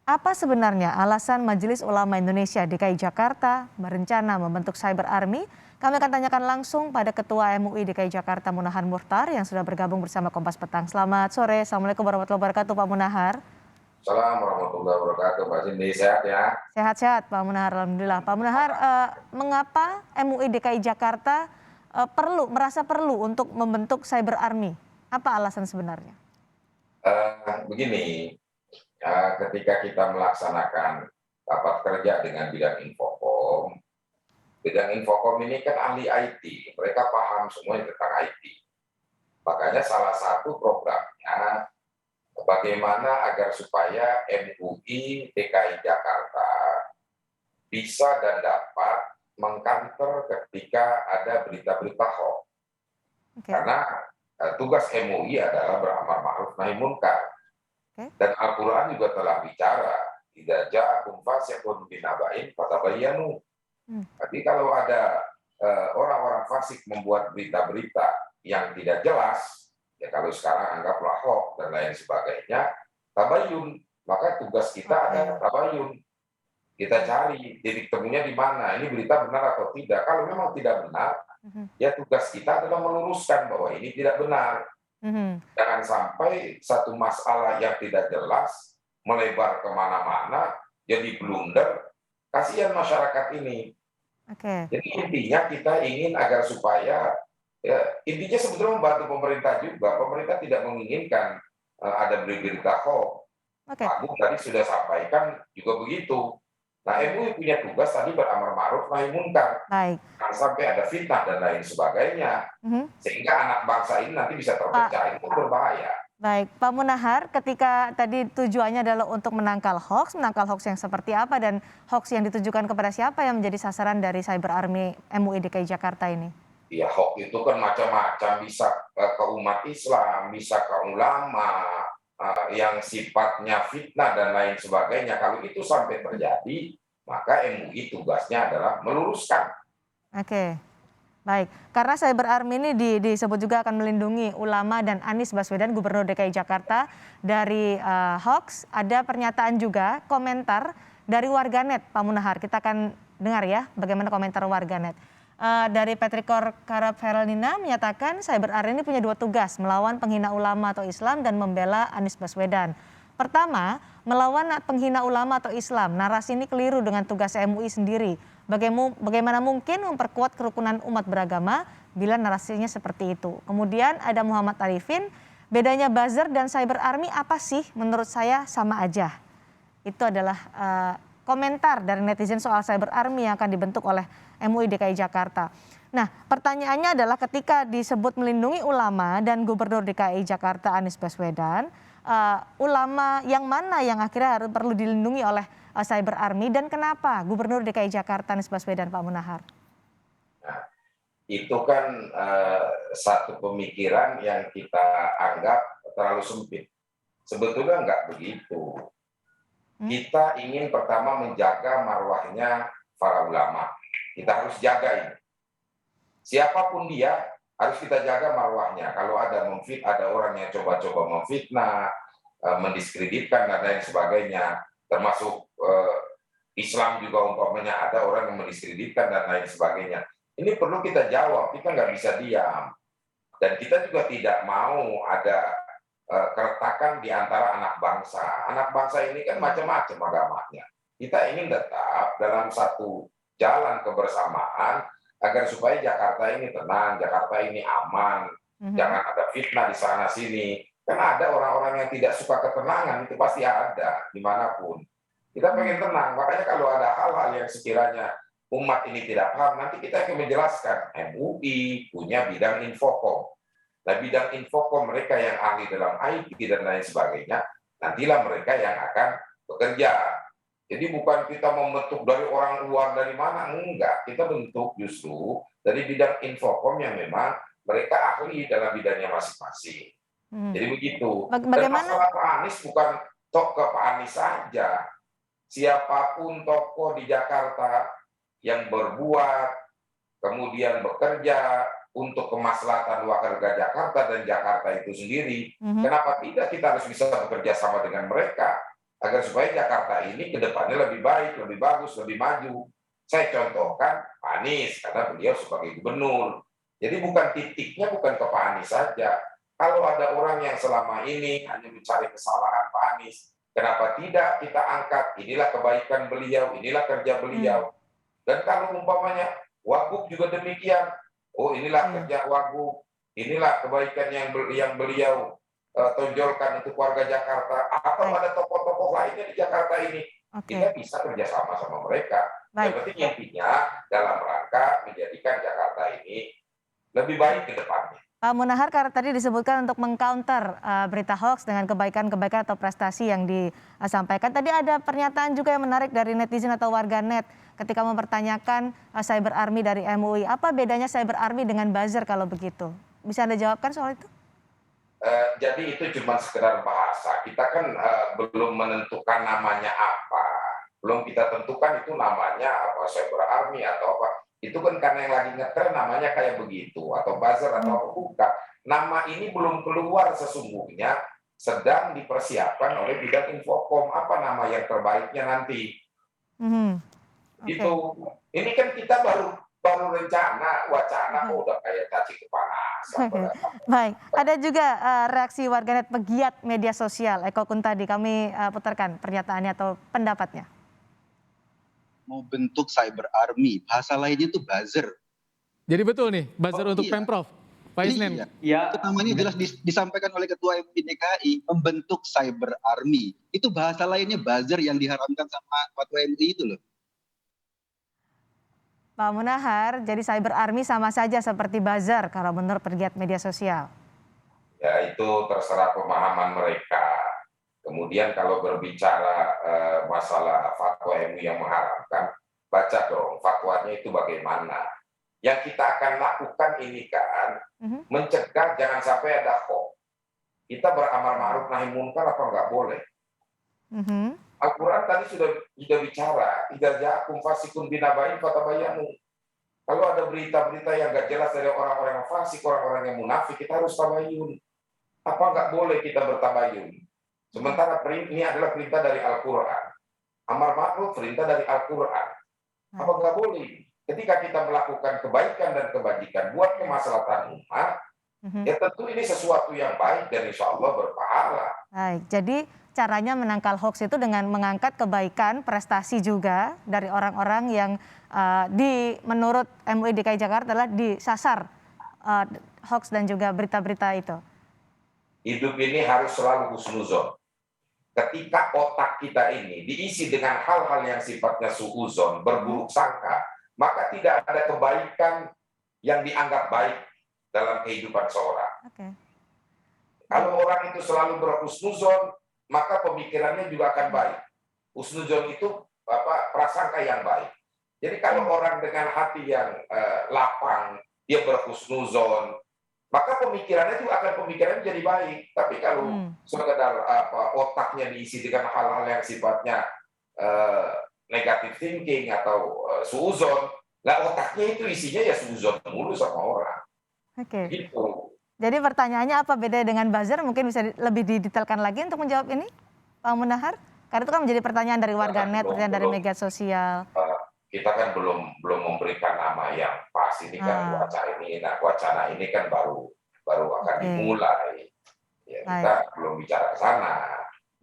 Apa sebenarnya alasan Majelis Ulama Indonesia DKI Jakarta berencana membentuk Cyber Army? Kami akan tanyakan langsung pada Ketua MUI DKI Jakarta Munahar Muhtar yang sudah bergabung bersama Kompas Petang. Selamat sore, Assalamualaikum warahmatullahi wabarakatuh Pak Munahar. Assalamualaikum warahmatullahi wabarakatuh, Mbak Cindy. Sehat ya? Sehat-sehat Pak Munahar, Alhamdulillah. Pak Munahar, mengapa MUI DKI Jakarta merasa perlu untuk membentuk Cyber Army? Apa alasan sebenarnya? Begini, ketika kita melaksanakan rapat kerja dengan bidang Infokom ini kan ahli IT, mereka paham semuanya tentang IT. Makanya salah satu programnya bagaimana agar supaya MUI DKI Jakarta bisa dan dapat mengkanter ketika ada berita-berita hoax. Oke, Karena tugas MUI adalah beramar ma'ruf nahi munkar. oke. Dan Al-Quran juga telah bicara, idza ja'akum fasiqun binaba'in fatabayyanu. Hmm, Jadi kalau ada orang-orang fasik membuat berita-berita yang tidak jelas, ya kalau sekarang anggaplah hoax dan lain sebagainya, tabayyun, maka tugas kita Oke. adalah tabayyun. Kita cari titik temunya di mana, ini berita benar atau tidak. Kalau memang tidak benar, Mhm, ya tugas kita adalah meluruskan bahwa ini tidak benar. mhm. Jangan sampai satu masalah yang tidak jelas melebar kemana-mana, jadi blunder, kasihan masyarakat ini. Oke. Jadi intinya kita ingin agar supaya, ya, intinya sebetulnya membantu pemerintah juga. Pemerintah tidak menginginkan ada berita hoax. Oke, Pak Agung tadi sudah sampaikan juga begitu. Nah, MUI punya tugas tadi beramar ma'ruf nahi munkar. baik. Jangan sampai ada fitnah dan lain sebagainya. Mhm. Sehingga anak bangsa ini nanti bisa Pak, terpecah, itu berbahaya. baik. Pak Munahar, ketika tadi tujuannya adalah untuk menangkal hoax yang seperti apa dan hoax yang ditujukan kepada siapa yang menjadi sasaran dari Cyber Army MUI DKI Jakarta ini? Ya, hoax itu kan macam-macam, bisa ke umat Islam, bisa ke ulama, yang sifatnya fitnah dan lain sebagainya. Kalau itu sampai terjadi, maka MUI tugasnya adalah meluruskan. Oke, baik. Karena Cyber Army ini disebut juga akan melindungi ulama dan Anies Baswedan, Gubernur DKI Jakarta dari hoax. Ada pernyataan juga, komentar dari warganet, Pak Munahar. Kita akan dengar ya bagaimana komentar warganet. Dari Petrikor Karab Heraldina menyatakan Cyber Army ini punya dua tugas, melawan penghina ulama atau Islam dan membela Anies Baswedan. Pertama, melawan penghina ulama atau Islam. Narasi ini keliru dengan tugas MUI sendiri. Bagaimana mungkin memperkuat kerukunan umat beragama bila narasinya seperti itu. Kemudian ada Muhammad Arifin, bedanya buzzer dan Cyber Army apa sih? Menurut saya sama aja. Itu adalah komentar dari netizen soal Cyber Army yang akan dibentuk oleh MUI DKI Jakarta. Nah, pertanyaannya adalah ketika disebut melindungi ulama dan Gubernur DKI Jakarta Anies Baswedan, ulama yang mana yang akhirnya harus perlu dilindungi oleh Cyber Army dan kenapa Gubernur DKI Jakarta Anies Baswedan, Pak Munahar? Nah, itu kan satu pemikiran yang kita anggap terlalu sempit. Sebetulnya enggak begitu. Hmm? Kita ingin pertama menjaga marwahnya para ulama. Kita harus jaga ini. Siapapun dia, harus kita jaga marwahnya. Kalau ada orang yang coba-coba memfitnah, mendiskreditkan dan lain sebagainya, termasuk Islam juga umpamanya ada orang yang mendiskreditkan dan lain sebagainya. Ini perlu kita jawab, kita nggak bisa diam. Dan kita juga tidak mau ada keretakan di antara anak bangsa. Anak bangsa ini kan macam-macam agamanya. Kita ingin tetap dalam satu jalan kebersamaan agar supaya Jakarta ini tenang, Jakarta ini aman, Mhm. jangan ada fitnah di sana sini. Kan ada orang-orang yang tidak suka ketenangan, itu pasti ada dimanapun. Kita pengen tenang, makanya kalau ada hal-hal yang sekiranya umat ini tidak paham, nanti kita akan menjelaskan. MUI punya bidang infokom. Nah, bidang infokom mereka yang ahli dalam IT dan lain sebagainya, nantilah mereka yang akan bekerja. Jadi bukan kita membentuk dari orang luar dari mana, enggak. Kita bentuk justru dari bidang infokom yang memang mereka ahli dalam bidangnya masing-masing. Mhm. Jadi begitu. Dan Bagaimana? masalah Pak Anies bukan tok ke Pak Anies saja. Siapapun tokoh di Jakarta yang berbuat, kemudian bekerja untuk kemaslahatan warga Jakarta dan Jakarta itu sendiri, Mhm. kenapa tidak kita harus bisa bekerja sama dengan mereka agar supaya Jakarta ini ke depannya lebih baik, lebih bagus, lebih maju. Saya contohkan Pak Anies, karena beliau sebagai gubernur. Jadi bukan titiknya bukan ke Pak Anies saja. Kalau ada orang yang selama ini hanya mencari kesalahan Pak Anies, kenapa tidak kita angkat? Inilah kebaikan beliau, inilah kerja Hmm, beliau. Dan kalau umpamanya Wagub juga demikian, oh inilah iya, kerja Wagub, inilah kebaikan yang beliau tonjolkan untuk warga Jakarta, atau baik, ada tokoh-tokoh lainnya di Jakarta ini, oke, kita bisa kerjasama sama mereka. Yang baik. penting intinya dalam rangka menjadikan Jakarta ini lebih baik ke depannya. Pak Munahar, karena tadi disebutkan untuk mengcounter berita hoax dengan kebaikan-kebaikan atau prestasi yang disampaikan. Tadi ada pernyataan juga yang menarik dari netizen atau warganet ketika mempertanyakan cyber army dari MUI. Apa bedanya cyber army dengan buzzer kalau begitu? Bisa Anda jawabkan soal itu? Jadi itu cuma sekedar bahasa. Kita kan belum menentukan namanya apa, belum kita tentukan itu namanya apa, cyber army atau apa. Itu kan karena yang lagi ngetren namanya kayak begitu, atau buzzer atau Hmm. apa, bukan. Nama ini belum keluar sesungguhnya, sedang dipersiapkan oleh bidang Infocom. Apa nama yang terbaiknya nanti? Mhm. Itu. Oke. Ini kan kita baru baru rencana, wacana, kok udah kayak cacing kepanasan. Baik, ada juga reaksi warganet pegiat media sosial, Eko Kuntadi. Kami putarkan pernyataannya atau pendapatnya. Mau bentuk cyber army, bahasa lainnya itu buzzer. Jadi betul nih, buzzer Oh untuk iya, Pemprov, Pak Isnin. iya. Ya, Itu namanya jelas disampaikan oleh Ketua MUI DKI, membentuk cyber army. Itu bahasa lainnya buzzer yang diharamkan sama Ketua MUI itu loh. Pak Munahar, jadi cyber army sama saja seperti buzzer kalau menurut pegiat media sosial. Ya itu terserah pemahaman mereka. Kemudian kalau berbicara masalah fatwa MUI yang mengharamkan, baca dong fatwanya itu bagaimana. Yang kita akan lakukan ini kan Mhm. mencegah jangan sampai ada hoax. Kita beramar ma'ruf nahi munkar apa nggak boleh? Mhm. Al-Quran tadi sudah bicara, idza ja'akum fasikun binabain fatabayyanu. Kalau ada berita-berita yang nggak jelas dari orang-orang yang fasik, orang-orang yang munafik, kita harus tabayun. Apa nggak boleh kita bertabayun? Sementara ini adalah perintah dari Al-Quran. Amar ma'ruf perintah dari Al-Quran. Apa nggak boleh? Ketika kita melakukan kebaikan dan kebajikan buat kemaslahatan umat, Mhm. ya tentu ini sesuatu yang baik dan insya Allah berpahala. Baik, jadi caranya menangkal hoax itu dengan mengangkat kebaikan, prestasi juga dari orang-orang yang menurut MUI DKI Jakarta adalah disasar eh, hoax dan juga berita-berita itu. Hidup ini harus selalu husnuzon. Ketika otak kita ini diisi dengan hal-hal yang sifatnya suuzon, berburuk sangka, maka tidak ada kebaikan yang dianggap baik dalam kehidupan seorang. Oke. Kalau orang itu selalu berhusnuzon, maka pemikirannya juga akan baik. Husnuzon itu prasangka yang baik. Jadi kalau orang dengan hati yang lapang, dia berhusnuzon, maka pemikirannya juga akan pemikirannya jadi baik. Tapi kalau sekedar otaknya diisi dengan hal-hal yang sifatnya negative thinking atau suuzon, lah otaknya itu isinya ya suuzon mulu sama orang. Oke. Gitu. Jadi pertanyaannya apa beda dengan buzzer? Mungkin bisa lebih didetailkan lagi untuk menjawab ini, Pak Munahar? Karena itu kan menjadi pertanyaan dari warganet, pertanyaan dari media sosial. Kita kan belum memberikan nama yang pas. Ini kan wacana ini kan baru akan dimulai. Ya, kita belum bicara ke sana.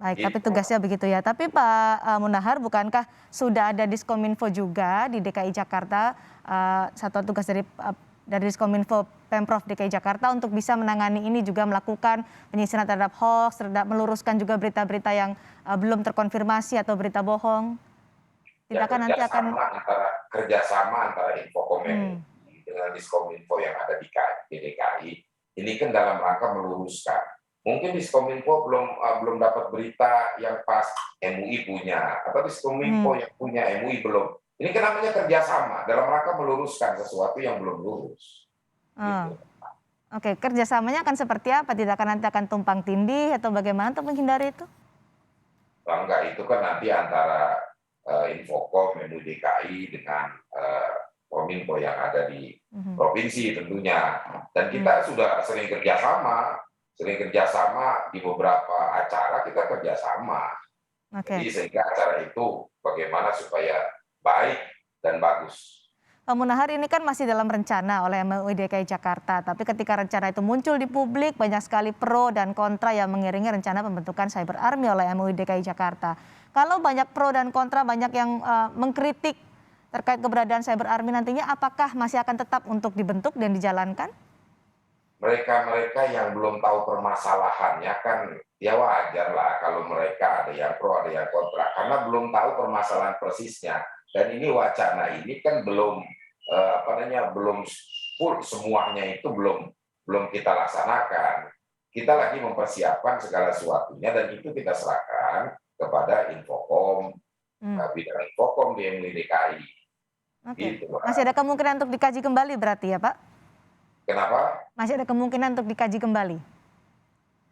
Baik, Gitu. tapi tugasnya begitu ya. Tapi Pak Munahar, bukankah sudah ada Diskominfo juga di DKI Jakarta, satuan tugas dari Diskominfo Pemprov DKI Jakarta untuk bisa menangani ini, juga melakukan penyisiran terhadap hoax, terhadap meluruskan juga berita-berita yang belum terkonfirmasi atau berita bohong? Ya, Tidak kan nanti akan kerjasama antara Infocom dengan Diskominfo yang ada di DKI ini kan dalam rangka meluruskan. Mungkin Diskominfo belum dapat berita yang pas MUI punya, atau Diskominfo yang punya MUI belum. Ini kan namanya kerjasama dalam rangka meluruskan sesuatu yang belum lurus. Gitu. Oke, kerjasamanya akan seperti apa? Tidak akan nanti akan tumpang tindih atau bagaimana untuk menghindari itu? Enggak, itu kan nanti antara Infocom, MUI DKI dengan Kominfo yang ada di provinsi tentunya. Dan kita sudah sering kerjasama di beberapa acara kita kerjasama. Oke. Jadi sehingga acara itu bagaimana supaya baik dan bagus. Pak Munahar, ini kan masih dalam rencana oleh MUI DKI Jakarta, tapi ketika rencana itu muncul di publik, banyak sekali pro dan kontra yang mengiringi rencana pembentukan Cyber Army oleh MUI DKI Jakarta. Kalau banyak pro dan kontra, banyak yang mengkritik terkait keberadaan Cyber Army nantinya, apakah masih akan tetap untuk dibentuk dan dijalankan? Mereka-mereka yang belum tahu permasalahannya kan ya wajar lah kalau mereka ada yang pro, ada yang kontra, karena belum tahu permasalahan persisnya. Dan ini wacana ini kan belum belum full semuanya, itu belum kita laksanakan. Kita lagi mempersiapkan segala sesuatunya dan itu kita serahkan kepada Infocom, bidang Infocom di MUI DKI. Oke. Gitu, Masih ada kemungkinan untuk dikaji kembali berarti ya Pak? Kenapa? Masih ada kemungkinan untuk dikaji kembali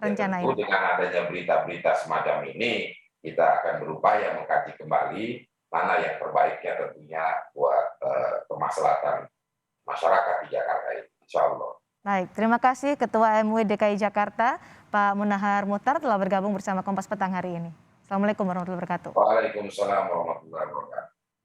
rencana Tentu ini? dengan adanya berita-berita semacam ini, kita akan berupaya mengkaji kembali mana yang terbaiknya tentunya buat kemaslahatan masyarakat di Jakarta ini, insya Allah. Baik, terima kasih Ketua MUI DKI Jakarta, Pak Munahar Muhtar telah bergabung bersama Kompas Petang hari ini. Assalamualaikum warahmatullahi wabarakatuh. Waalaikumsalam warahmatullahi wabarakatuh.